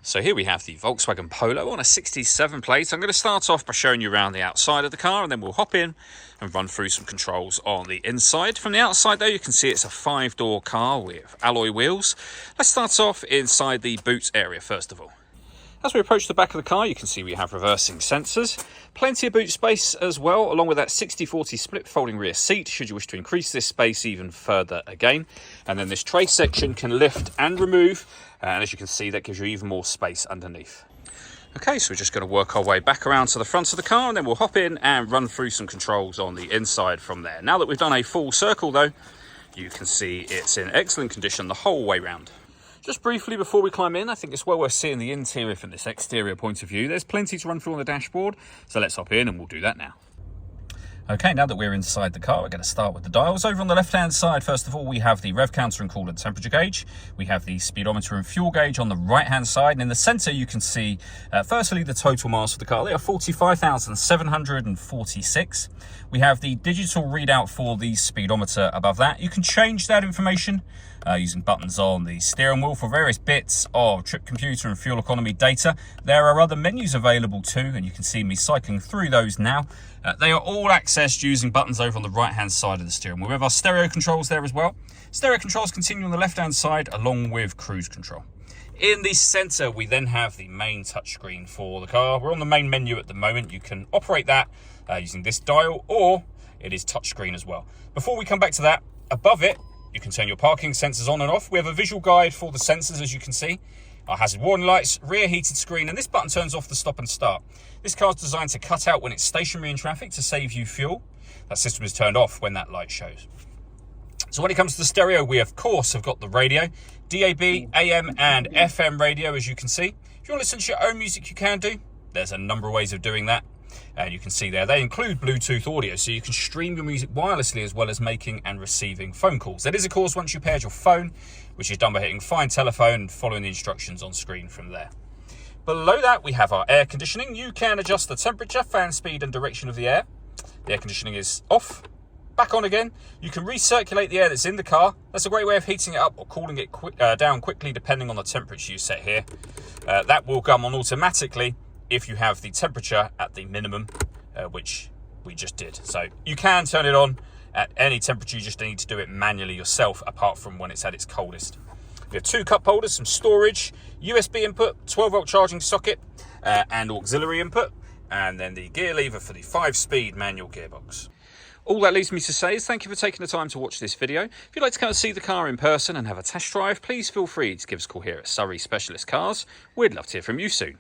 So here we have the Volkswagen Polo on a 67 plate. I'm going to start off by showing you around the outside of the car, and then we'll hop in and run through some controls on the inside. From the outside though, you can see it's a 5-door car with alloy wheels. Let's start off inside the boot area first of all. As we approach the back of the car, you can see we have reversing sensors, plenty of boot space as well, along with that 60/40 split folding rear seat, should you wish to increase this space even further again. And then this tray section can lift and remove, and as you can see, that gives you even more space underneath. Okay, so we're just going to work our way back around to the front of the car, and then we'll hop in and run through some controls on the inside from there. Now that we've done a full circle though, you can see it's in excellent condition the whole way round. Just briefly before we climb in, I think it's well worth seeing the interior from this exterior point of view. There's plenty to run through on the dashboard, so let's hop in and we'll do that now. Okay, now that we're inside the car, we're going to start with the dials. Over on the left-hand side, first of all, we have the rev counter and coolant temperature gauge. We have the speedometer and fuel gauge on the right-hand side. And in the centre, you can see, firstly, the total miles of the car. They are 45,746. We have the digital readout for the speedometer above that. You can change that information using buttons on the steering wheel for various bits of trip computer and fuel economy data. There are other menus available too, and you can see me cycling through those now. They are all accessed using buttons over on the right-hand side of the steering wheel. We have our stereo controls there as well. Stereo controls continue on the left-hand side along with cruise control. In the centre, we then have the main touchscreen for the car. We're on the main menu at the moment. You can operate that using this dial, or it is touchscreen as well. Before we come back to that, above it, you can turn your parking sensors on and off. We have a visual guide for the sensors, as you can see. Our hazard warning lights, rear heated screen, and this button turns off the stop and start. This car is designed to cut out when it's stationary in traffic to save you fuel. That system is turned off when that light shows. So when it comes to the stereo, we of course have got the radio, DAB, AM and FM radio, as you can see. If you want to listen to your own music, you can do. There's a number of ways of doing that. And you can see there, they include Bluetooth audio, so you can stream your music wirelessly as well as making and receiving phone calls. That is, of course, once you paired your phone, which is done by hitting Find Telephone and following the instructions on screen from there. Below that, we have our air conditioning. You can adjust the temperature, fan speed and direction of the air. The air conditioning is off, back on again. You can recirculate the air that's in the car. That's a great way of heating it up or cooling it down quickly depending on the temperature you set here. That will come on automatically if you have the temperature at the minimum, which we just did. So you can turn it on at any temperature, you just need to do it manually yourself, apart from when it's at its coldest. We have 2 cup holders, some storage, USB input, 12-volt charging socket, and auxiliary input, and then the gear lever for the 5-speed manual gearbox. All that leaves me to say is thank you for taking the time to watch this video. If you'd like to come and see the car in person and have a test drive, please feel free to give us a call here at Surrey Specialist Cars. We'd love to hear from you soon.